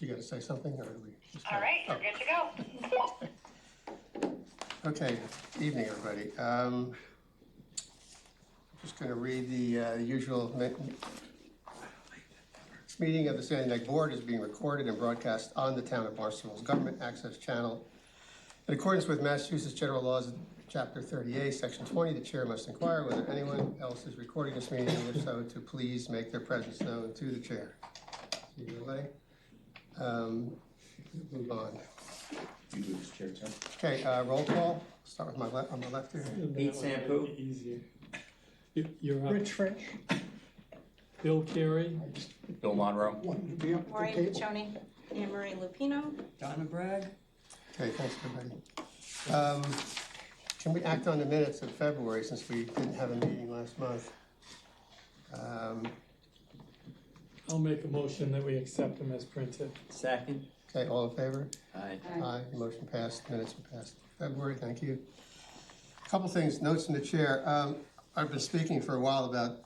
You got to say something, or do we just All right, you're good to go. Okay, evening, everybody. Just going to read the usual. This meeting of the Sandy Neck Board is being recorded and broadcast on the Town of Barnstable's Government Access Channel. In accordance with Massachusetts General Laws, Chapter 38, Section 20, the chair must inquire whether anyone else is recording this meeting, and if so, to please make their presence known to the chair. See you later. Move on. You do this, Chair, too. Okay, roll call. Start with my left, on my left here. Pete Sampo. Easier. You're up. Rich French. Bill Carey. Bill Monroe. Wanted to be up at the Maureen table. Piccioni, Anne Marie Lupino. Donna Bragg. Okay, thanks, everybody. Can we act on the minutes of February since we didn't have a meeting last month? I'll make a motion that we accept them as printed. Second. Okay, all in favor? Aye. Aye, motion passed, minutes are passed. February, thank you. A couple things, notes from the chair. I've been speaking for a while about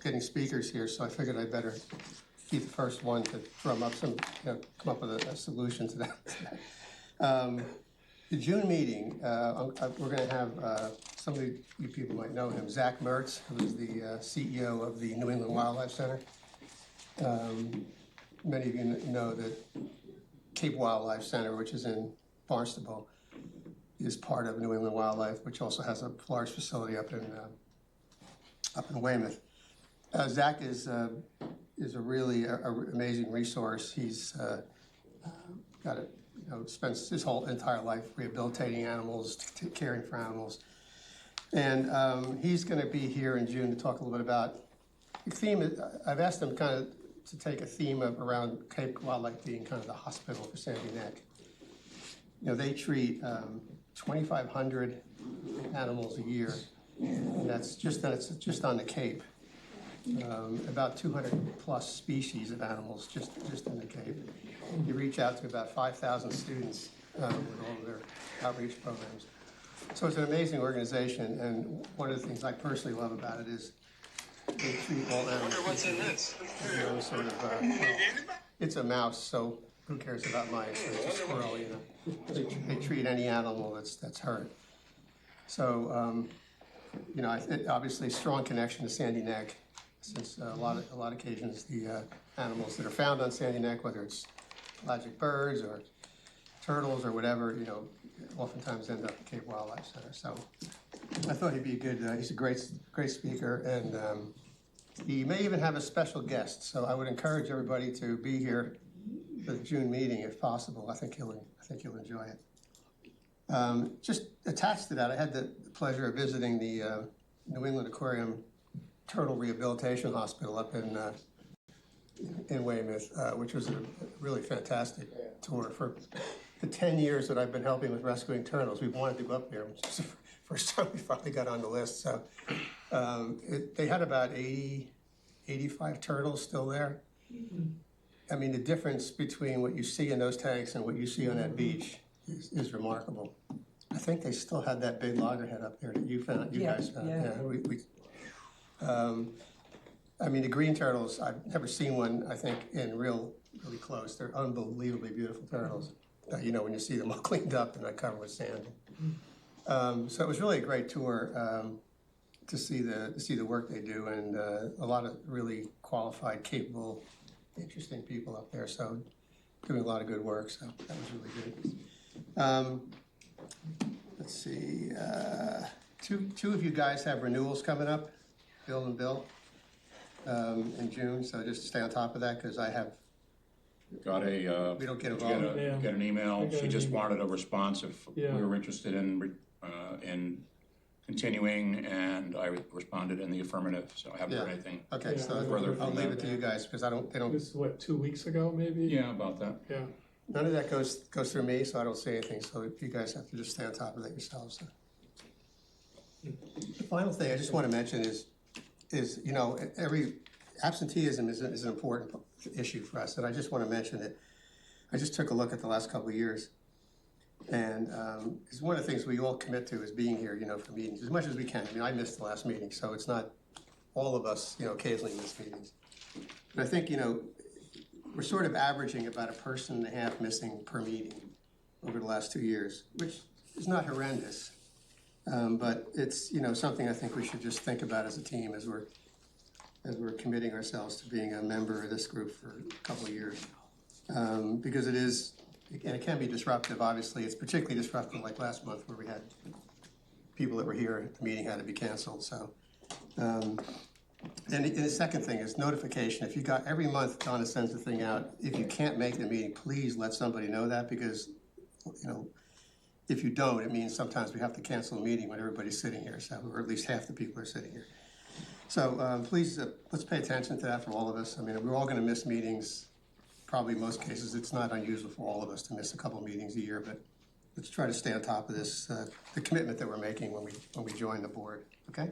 getting speakers here, so I figured I'd better be the first one to drum up some, come up with a solution to that. The June meeting, we're going to have, some of you people might know him, Zach Mertz, who is the CEO of the New England Wildlife Center. Many of you know that Cape Wildlife Center, which is in Barnstable, is part of New England Wildlife, which also has a large facility up in Weymouth. Zach is a really amazing resource. He's got a, spends his whole entire life rehabilitating animals, caring for animals, and he's going to be here in June to talk a little bit about the theme. I've asked him kind of to take a theme around Cape Wildlife being kind of the hospital for Sandy Neck. They treat 2,500 animals a year, and that's just on the Cape. About 200 plus species of animals just in the Cape. You reach out to about 5,000 students with all of their outreach programs. So it's an amazing organization, and one of the things I personally love about it is they treat all animals. What's in this? Sort of, it's a mouse, so who cares about mice? Or it's a squirrel, They treat any animal that's hurt. So, obviously strong connection to Sandy Neck, since a lot of occasions the animals that are found on Sandy Neck, whether it's pelagic birds or turtles or whatever, oftentimes end up at Cape Wildlife Center. So I thought he'd be a good. He's a great speaker, and he may even have a special guest. So I would encourage everybody to be here for the June meeting if possible. I think you'll enjoy it. Just attached to that, I had the pleasure of visiting the New England Aquarium Turtle Rehabilitation Hospital up in Weymouth, which was a really fantastic tour. For the 10 years that I've been helping with rescuing turtles, we've wanted to go up there. It's the first time we finally got on the list. So they had about 85 turtles still there. I mean, the difference between what you see in those tanks and what you see on that beach is remarkable. I think they still had that big loggerhead up there that you guys found. I mean, the green turtles, I've never seen one, I think, in really close. They're unbelievably beautiful turtles. When you see them all cleaned up and not covered with sand. So it was really a great tour to see the work they do, and a lot of really qualified, capable, interesting people up there. So doing a lot of good work. So that was really good. Let's see. Two of you guys have renewals coming up, Bill and Bill, in June. So just stay on top of that, because I have. Got a. We don't get involved. Get an email. She just wanted a response if we Yeah. were interested in continuing, and I responded in the affirmative. So I haven't heard anything. Okay, Yeah. so Further I'll from leave that. it to you guys, because they It don't. was, 2 weeks ago, maybe? Yeah, about that. Yeah. None of that goes through me, so I don't say anything. So you guys have to just stay on top of that yourselves. The final thing I just want to mention is every absenteeism is an important issue for us, and I just want to mention it. I just took a look at the last couple of years, and it's one of the things we all commit to is being here, for meetings as much as we can. I mean, I missed the last meeting, so it's not all of us, occasionally miss meetings. But I think, we're sort of averaging about 1.5 persons missing per meeting over the last 2 years, which is not horrendous. But it's, something I think we should just think about as a team as we're committing ourselves to being a member of this group for a couple of years. Because it is, and it can be disruptive, obviously. It's particularly disruptive like last month where we had people that were here at the meeting had to be canceled, so. And the second thing is notification. If you got, every month Donna sends the thing out, if you can't make the meeting, please let somebody know that, because, if you don't, it means sometimes we have to cancel a meeting when everybody's sitting here, so, or at least half the people are sitting here. So please, let's pay attention to that for all of us. I mean, we're all gonna miss meetings. Probably in most cases, it's not unusual for all of us to miss a couple of meetings a year, but let's try to stay on top of this, the commitment that we're making when we join the board, okay?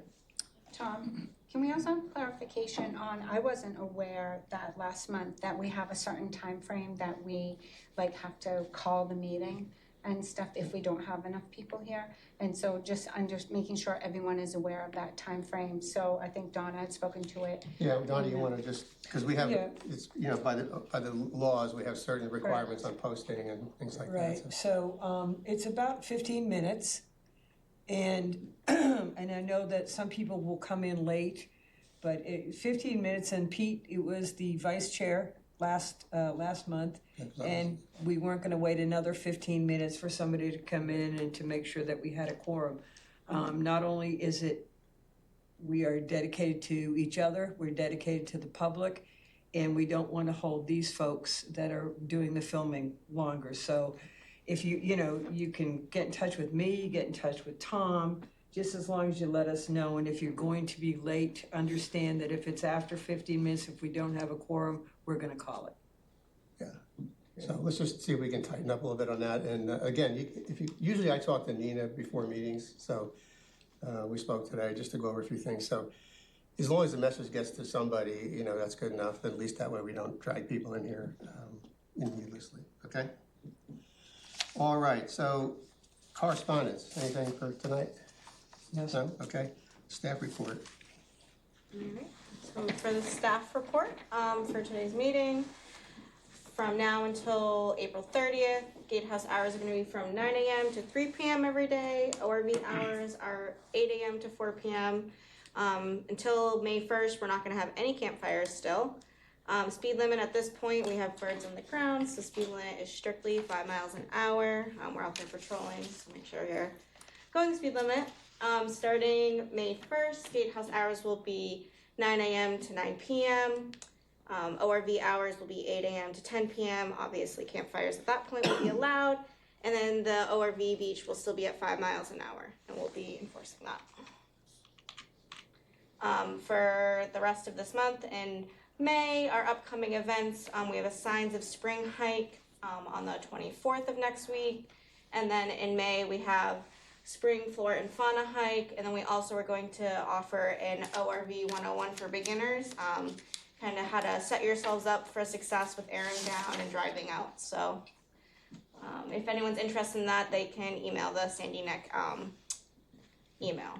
Tom, can we also have clarification on, I wasn't aware that last month that we have a certain time frame that we have to call the meeting and stuff if we don't have enough people here. And so I'm just making sure everyone is aware of that time frame. So I think Donna had spoken to it. Yeah, Donna, you wanna just, because we have, Yeah. it's, by the laws, we have certain requirements on posting and things like that. Right, so it's about 15 minutes. And and I know that some people will come in late, but 15 minutes, and Pete, it was the vice chair last month. And we weren't gonna wait another 15 minutes for somebody to come in and to make sure that we had a quorum. Not only is it, we are dedicated to each other, we're dedicated to the public, and we don't wanna hold these folks that are doing the filming longer. So if you can get in touch with me, get in touch with Tom, just as long as you let us know. And if you're going to be late, understand that if it's after 15 minutes, if we don't have a quorum, we're gonna call it. So let's just see if we can tighten up a little bit on that. And again, usually I talk to Nina before meetings, so we spoke today just to go over a few things. So as long as the message gets to somebody, that's good enough. At least that way we don't drag people in here needlessly, okay? All right, so correspondence, anything for tonight? No. No? Okay. Staff report. Alright, so for the staff report, for today's meeting, from now until April 30th, gatehouse hours are gonna be from 9 a.m. to 3 p.m. every day. ORV hours are 8 a.m. to 4 p.m. Until May 1st, we're not gonna have any campfires still. Speed limit at this point, we have birds on the ground, so speed limit is strictly 5 miles an hour. We're out there patrolling, so make sure you're going the speed limit. Starting May 1st, gatehouse hours will be 9 a.m. to 9 p.m. ORV hours will be 8 a.m. to 10 p.m. Obviously, campfires at that point will be allowed. And then the ORV beach will still be at 5 miles an hour, and we'll be enforcing that. For the rest of this month in May, our upcoming events, we have a Signs of Spring hike on the 24th of next week. And then in May, we have Spring Flora and Fauna hike. And then we also are going to offer an ORV 101 for beginners. Kind of how to set yourselves up for success with airing down and driving out. So if anyone's interested in that, they can email the Sandy Neck email.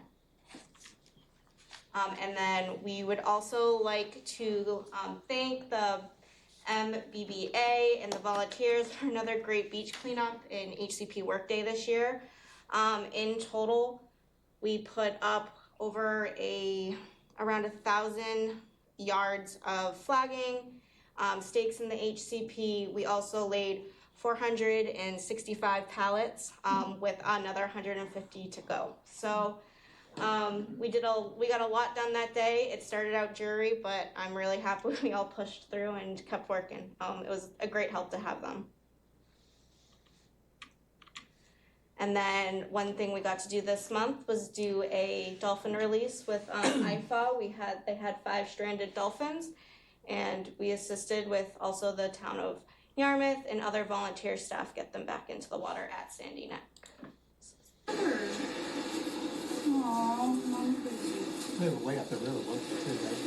And then we would also like to thank the MBBA and the volunteers for another great beach cleanup in HCP Workday this year. In total, we put up over around 1,000 yards of flagging, stakes in the HCP. We also laid 465 pallets with another 150 to go. So we got a lot done that day. It started out dreary, but I'm really happy we all pushed through and kept working. It was a great help to have them. And then one thing we got to do this month was do a dolphin release with IFA. They had 5 stranded dolphins, and we assisted with also the town of Yarmouth and other volunteer staff get them back into the water at Sandy Neck. Aww, They were way up the river, weren't they, too, right?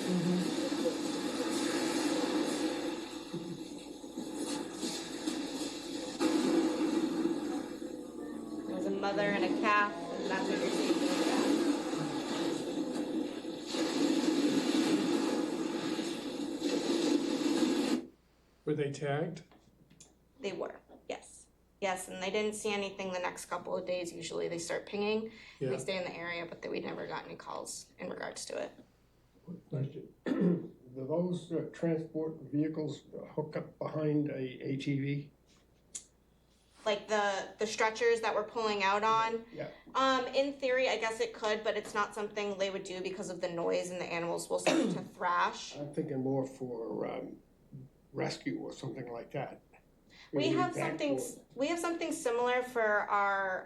There's a mother and a calf, and that's what you're seeing. Were they tagged? They were, yes. Yes, and they didn't see anything the next couple of days. Usually they start pinging. Yeah. They stay in the area, but we never got any calls in regards to it. Question. Do those transport vehicles hook up behind a ATV? Like the stretchers that we're pulling out on. Yeah. In theory, I guess it could, but it's not something they would do because of the noise and the animals will start to thrash. I'm thinking more for rescue or something like that. We Maybe have backboard. something similar for our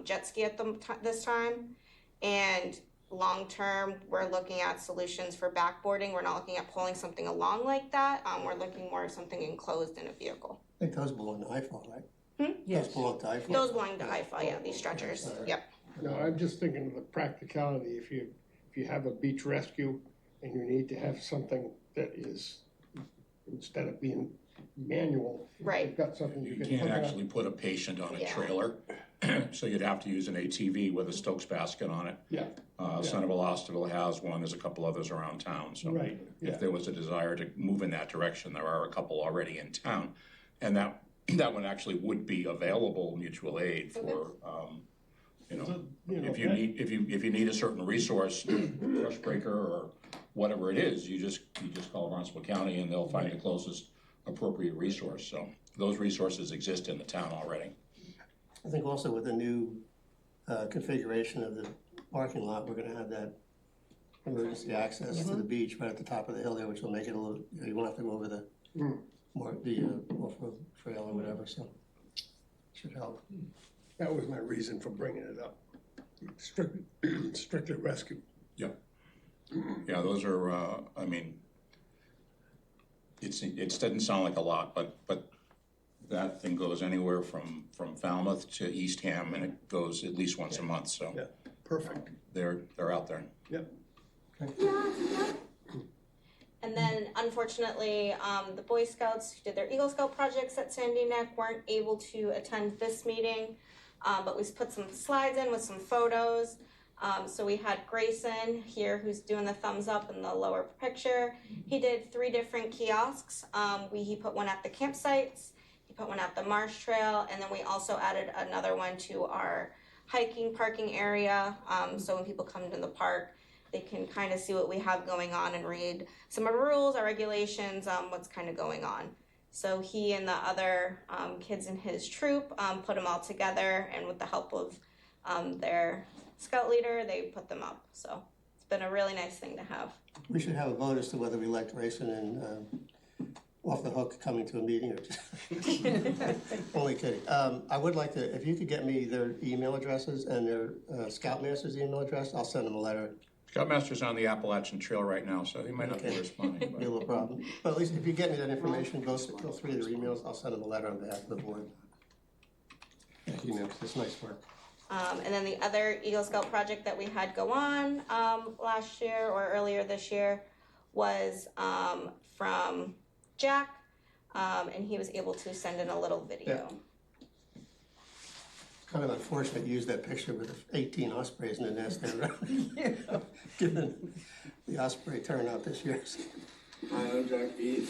jet ski at this time, and long term we're looking at solutions for backboarding. We're not looking at pulling something along like that. We're looking more at something enclosed in a vehicle. I think those belong to IFAL, right? Yes. Those belong to IFAL. Those belong to IFA, yeah, these stretchers. Yep. No, I'm just thinking of the practicality. If you have a beach rescue and you need to have something that is, instead of being manual, Right. you've got something you You can can't hook up. actually put a patient on a Yeah. trailer, so you'd have to use an ATV with a Stokes basket on it. Yeah, Centerville Hospital has one, there's a couple others around town, so. right, yeah. If there was a desire to move in that direction, there are a couple already in town. And that one actually would be available mutual aid for, you know, if you need a certain resource, brush breaker or whatever it is, you just call Barnstable County and they'll find the closest appropriate resource. So those resources exist in the town already. I think also with the new configuration of the parking lot, we're gonna have that emergency access to the beach right at the top of the hill there, which will make it a little, you won't have to go over the off-road trail or whatever, so should help. That was my reason for bringing it up. Strictly rescue. Yeah, those are, I mean, it doesn't sound like a lot, but that thing goes anywhere from Falmouth to Eastham, and it goes at least once a month, so. Yeah, perfect. They're out there. Yep. And then unfortunately, the Boy Scouts who did their Eagle Scout projects at Sandy Neck weren't able to attend this meeting, but we put some slides in with some photos. So we had Grayson here who's doing the thumbs up in the lower picture. He did 3 different kiosks. He put one at the campsites, he put one at the Marsh Trail, and then we also added another one to our hiking parking area. So when people come to the park, they can kind of see what we have going on and read some of our rules, our regulations, what's kind of going on. So he and the other kids in his troop put them all together, and with the help of their scout leader, they put them up. So it's been a really nice thing to have. We should have a vote as to whether we elect Grayson and off the hook coming to a meeting or just, only kidding. I would like to, if you could get me their email addresses and their Scoutmaster's email address, I'll send them a letter. Scoutmaster's on the Appalachian Trail right now, so he might not be Okay. responding. Be a little problem. But at least if you get me that information, go through their emails, I'll send them a letter on behalf of the board. Thank you, Nick. It's nice work. And then the other Eagle Scout project that we had go on last year or earlier this year was from Jack, and he was able to send in a little video. It's kind of unfortunate you used that picture with 18 ospreys in the nest there, given the osprey turnout this year. Hi, I'm Jack Beat.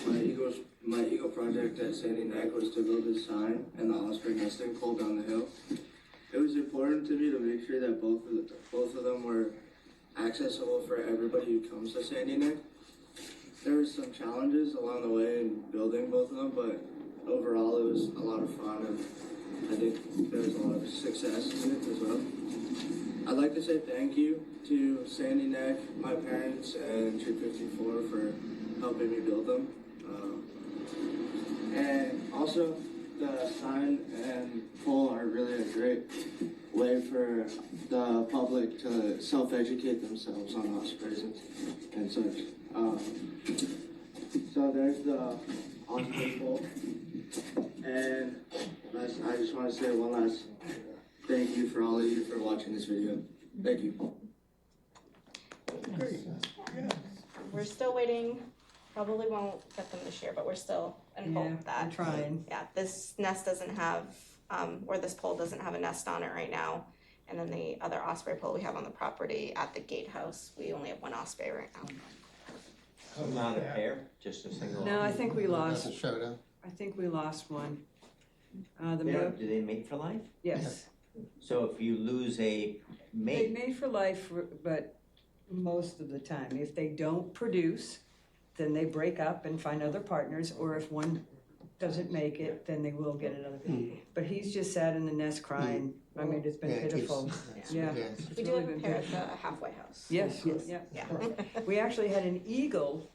My Eagle project at Sandy Neck was to build a sign and the osprey nesting pole down the hill. It was important to me to make sure that both of them were accessible for everybody who comes to Sandy Neck. There were some challenges along the way in building both of them, but overall it was a lot of fun, and I think there was a lot of success in it as well. I'd like to say thank you to Sandy Neck, my parents, and Troop 54 for helping me build them. And also, the sign and pole are really a great way for the public to self-educate themselves on ospreys and such. So there's the osprey pole. And I just want to say one last thank you for all of you for watching this video. Thank you. We're still waiting. Probably won't get them this year, but we're still in hope that. I'm trying. Yeah, this nest doesn't have, or this pole doesn't have a nest on it right now. And then the other osprey pole we have on the property at the gatehouse, we only have one osprey right now. So not a pair, just a single? No, I think we lost. Doesn't show it up. I think we lost one. The They male, don't, do they mate for life? yes. So if you lose a They mate, mate for life, but most of the time, if they don't produce, then they break up and find other partners, or if one doesn't make it, then they will get another. But he's just sat in the nest crying. I mean, it's been Yeah, it keeps- pitiful. Yeah. it's We do really have a been pair at pitiful. the halfway house. Yes, yeah. Yeah. We actually had an eagle,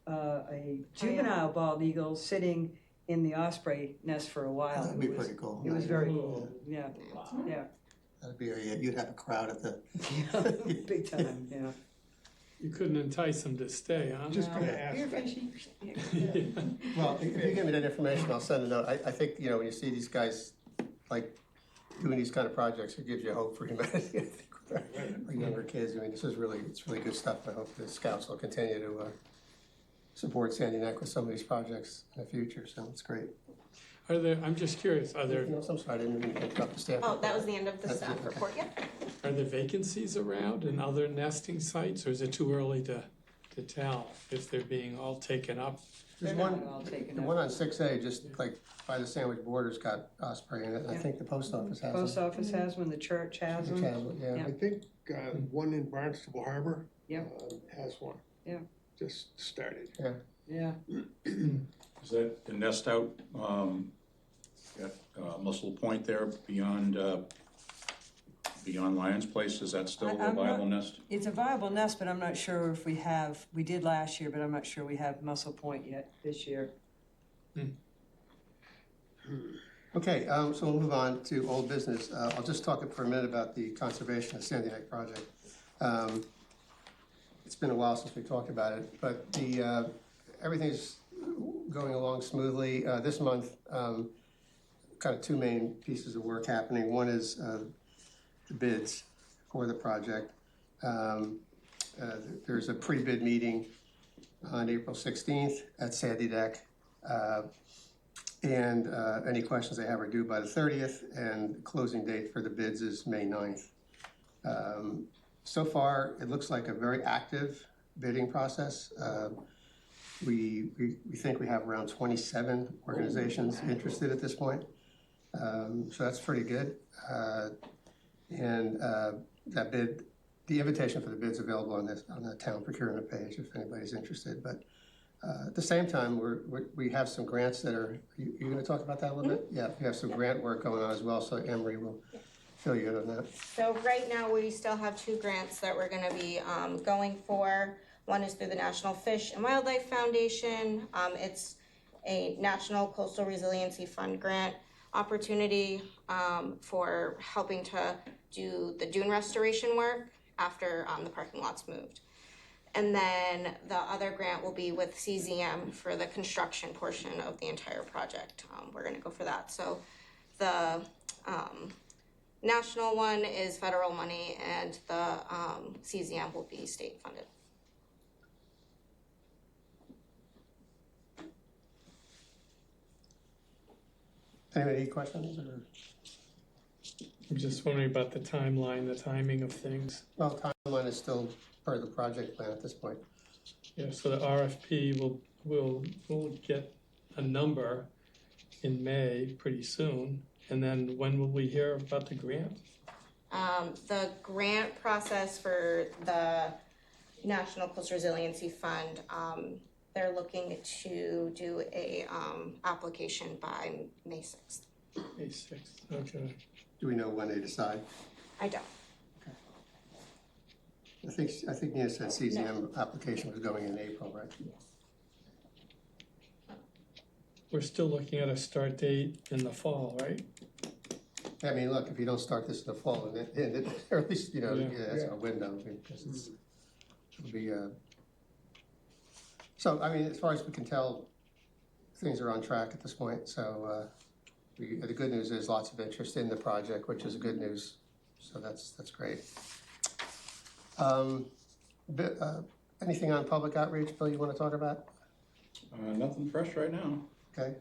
a juvenile bald eagle, sitting in the osprey nest for a while. That'd be It was- pretty cool. It was very cool, yeah, yeah. That'd be, you'd have a crowd at the. Big time, yeah. You couldn't entice them to stay, huh? Just gonna Here, ask that. fishy. Well, if you give me that information, I'll send a note. I think, when you see these guys, like, doing these kind of projects, it gives you hope for humanity, I think, for younger kids. I mean, it's really good stuff. I hope the Scouts will continue to support Sandy Neck with some of these projects in the future, so it's great. Are there, I'm just curious, are there, I'm sorry, I didn't mean to interrupt the staff. Oh, that was the end of the That's staff it, okay. report, yeah? are there vacancies around in other nesting sites, or is it too early to tell if they're being all taken up? There's They're not one, all taken the up. one on 6A, just like by the sandwich border's got osprey in it, and I Yeah. think the post office has Post them. office has one, the church has Which one. has one, yeah. Yeah. I think, one in Barnstable Harbor. Yep. Has one. Yeah. Just started. Yeah, is that the nest out, at Muscle Point there beyond Lyons Place? Is that still a I'm not- viable nest? it's a viable nest, but I'm not sure if we did last year, but I'm not sure we have Muscle Point yet this year. Okay, so we'll move on to old business. I'll just talk for a minute about the conservation of Sandy Neck project. It's been a while since we talked about it, but everything's going along smoothly. This month, kind of two main pieces of work happening. One is the bids for the project. There's a pre-bid meeting on April 16th at Sandy Neck. And any questions they have are due by the 30th, and closing date for the bids is May 9th. So far, it looks like a very active bidding process. We think we have around 27 organizations interested at this point. So that's pretty good. And that bid, the invitation for the bid's available on the town procurement page if anybody's interested. But at the same time, we have some grants that are, you going to talk about that a little bit? Yeah, we have some grant work going on as well, so Emery will fill you in on that. So right now, we still have two grants that we're gonna be going for. One is through the National Fish and Wildlife Foundation. It's a National Coastal Resiliency Fund grant opportunity for helping to do the dune restoration work after the parking lot's moved. And then the other grant will be with CZM for the construction portion of the entire project. We're gonna go for that. So the national one is federal money, and the CZM will be state funded. Anybody any questions? Or? I'm just wondering about the timeline, the timing of things. Well, timeline is still part of the project plan at this point. Yeah, so the RFP will get a number in May pretty soon, and then when will we hear about the grant? The grant process for the National Coastal Resiliency Fund, they're looking to do a application by May 6th. May 6th, okay. Do we know when they decide? I don't. I think Nina said CZM application was going in April, right? We're still looking at a start date in the fall, right? I mean, look, if you don't start this in the fall, or at least, Yeah. that's our window, because it'll be, so, I mean, as far as we can tell, things are on track at this point, so, the good news is lots of interest in the project, which is good news, so that's great. Anything on public outreach, Bill, you want to talk about? Nothing fresh right now. Okay,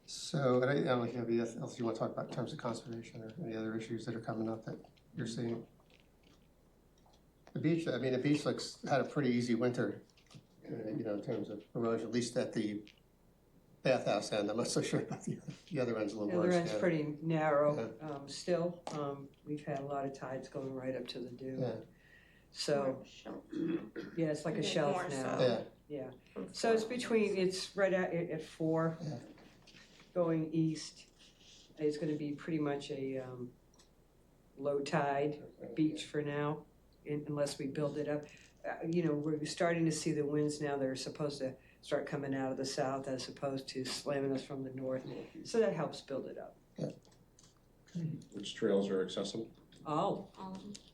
so, I don't know if you have anything else you want to talk about in terms of conservation or any other issues that are coming up that you're seeing? The beach had a pretty easy winter you know, in terms of erosion, at least at the bathhouse end. I'm not so sure about the other end's a little The worse. other end's yeah. pretty narrow, still, we've had a lot of tides going right up to the dune. Yeah. So, yeah, it's like a Even shelf more now. so. Yeah, So it's between, it's right at 4, Yeah. going east. It's gonna be pretty much a, low tide beach for now, unless we build it up. You know, we're starting to see the winds now, they're supposed to start coming out of the south as opposed to slamming us from the north. So that helps build it up. Which trails are accessible? Oh,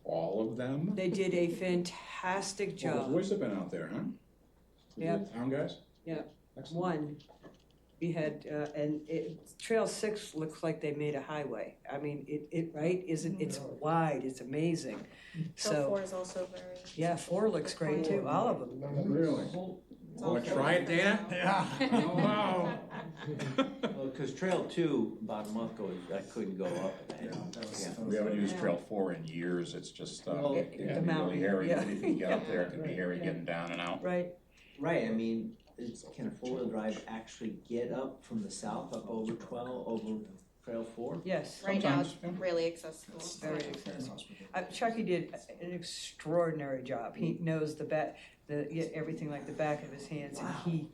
All of them? they did a fantastic Well, the job. boys have been out there, huh? Yeah. The town guys? Yeah. Excellent. One, we had, Trail 6 looks like they made a highway. I mean, right, it's wide, it's amazing. Trail So, 4 is also very. yeah, 4 looks great too, all of them. Really? Want to try it, Dana? Yeah. Oh, wow. Well, because Trail 2, about a month ago, I couldn't go up. Yeah. We haven't used Trail 4 in years, it's just, Well, it the can be really mountain, hairy. yeah. If you get up there, it can be hairy getting down and out. Right, Right, I mean, can a four-wheel drive actually get up from the south up over 12, over Trail 4? yes, Right now, it's Sometimes, yeah. really accessible. very accessible. Chucky did an extraordinary job. He knows everything like the back of his hands, and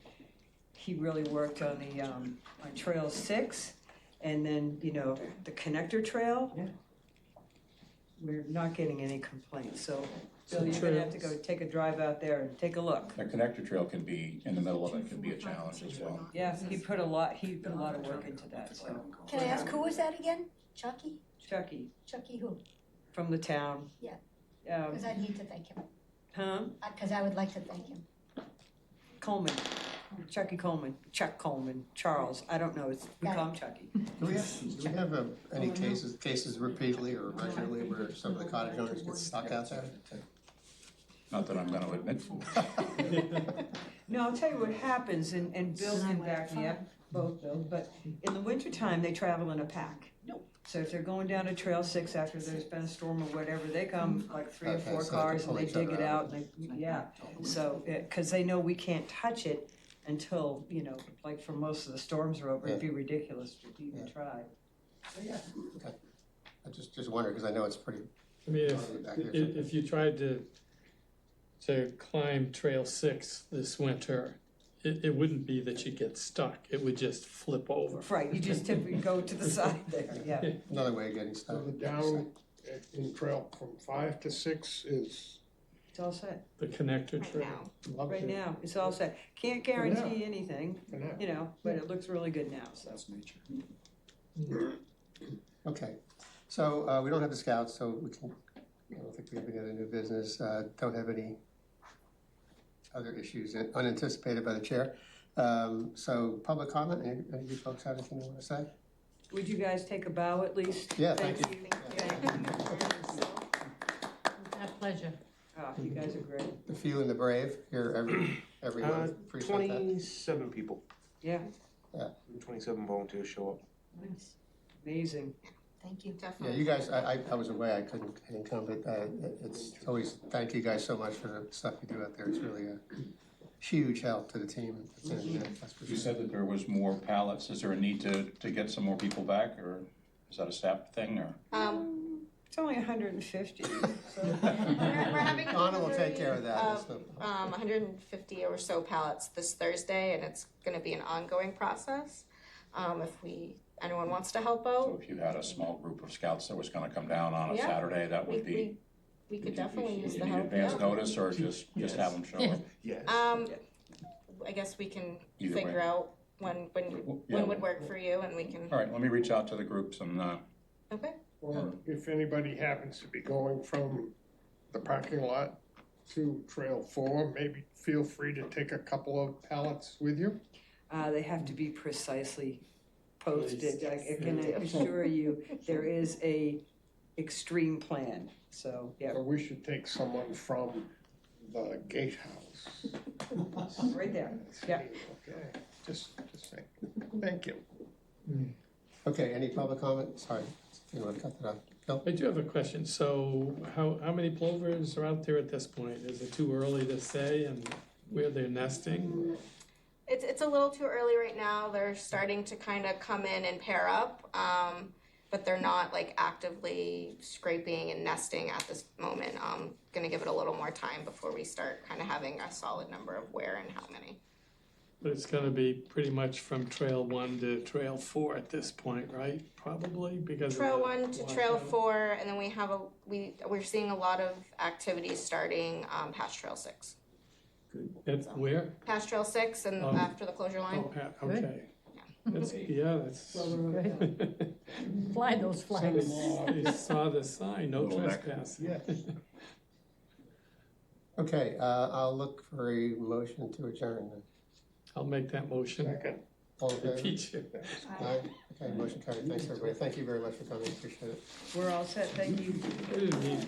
he really worked on the, on Trail 6, and then, you know, the connector trail. Yeah. We're not getting any complaints, so Bill, you're gonna have to go take a drive out there and take a look. The connector trail can be, in the middle of it, can be a challenge as well. Yeah, he put a lot of work into that, so. Can I ask, who was that again? Chucky? Chucky, Chucky who? from the town. Yeah. Um, Because I need to thank him. huh? Because I would like to thank him. Coleman, Chucky Coleman, Chuck Coleman, Charles, I don't know, we call him Chucky. do we have any cases repeatedly or regularly where some of the cottage owners get stuck out there? Not that I'm gonna admit. No, I'll tell you what happens, and Bill can back me up, both Bill, but in the wintertime, they travel in a pack. So if they're going down to Trail 6 after there's been a storm or whatever, they come like 3 or Okay, 4 so they cars can and they pull each dig other it out. out, and yeah. So, because they know we can't touch it until, you know, like for most of the storms are over, it'd be ridiculous to even try. So, yeah. Okay. I just wonder, because I know it's pretty. I mean, back here. if you tried to climb Trail 6 this winter, it wouldn't be that you get stuck, it would just flip over. Right, you just typically go to the side there, yeah. Another way of getting So stuck. the down in trail from 5 to 6 is. It's all set. The connector Right trail. now. Right now, it's all set. Can't guarantee anything, For now. you know, but it looks really good now, so. Okay, so we don't have the scouts, so we can, I don't think we have any other new business, don't have any other issues unanticipated by the chair. So public comment, any of you folks have anything you want to say? Would you guys take a bow at least? Yeah, thank you. My pleasure. Oh, you guys are great. The few and the brave here every month, appreciate that. 27 people, Yeah, 27 volunteers show up. Nice. amazing. Thank you. Yeah, Definitely. you guys, I was away, I couldn't come, but it's always, thank you guys so much for the stuff you do out there, it's really a huge help to the team. That's for You sure. said that there was more pallets, is there a need to get some more people back, or is that a staff thing, or? It's only 150, so. We're having Donna will take care of that. um, That's no- 150 or so pallets this Thursday, and it's gonna be an ongoing process. If anyone wants to help So out, if you had a small group of scouts that was gonna come down on a Yeah. Saturday, that would be. we could definitely use You the need help. advance yeah. notice, or just have them show up? Yes. I guess we can Either figure way. out when Yeah. would work for you, and we can, All right, let me reach out to the groups and, okay? Or if anybody happens to be going from the parking lot to Trail 4, maybe feel free to take a couple of pallets with you. They have to be precisely posted. I can assure you, there is a extreme plan, so, yeah, So we should take someone from the gatehouse. right there, yeah. Okay, just saying. Thank you. Okay, any public comment? Sorry, you want to cut that off? Bill? I do have a question, so how many plovers are out there at this point? Is it too early to say, and where they're nesting? It's a little too early right now. They're starting to kind of come in and pair up, but they're not like actively scraping and nesting at this moment. Gonna give it a little more time before we start kind of having a solid number of where and how many. But it's gonna be pretty much from trail 1 to trail 4 at this point, right? Probably because of Trail the 1 to water trail level. 4, and then we're seeing a lot of activities starting past trail 6. It's where? Past trail 6 and Oh. after the closure line. Oh, okay. That's, that's. Fly those flags. They saw the sign, no Little neck. trespassing. Yes. Okay, I'll look for a motion to adjourn then. I'll make that motion. Second. All in The favor? teacher. Aye. Okay, motion carried. Thanks, everybody. Thank you very much for coming. Appreciate it. We're all set, thank you. I didn't mean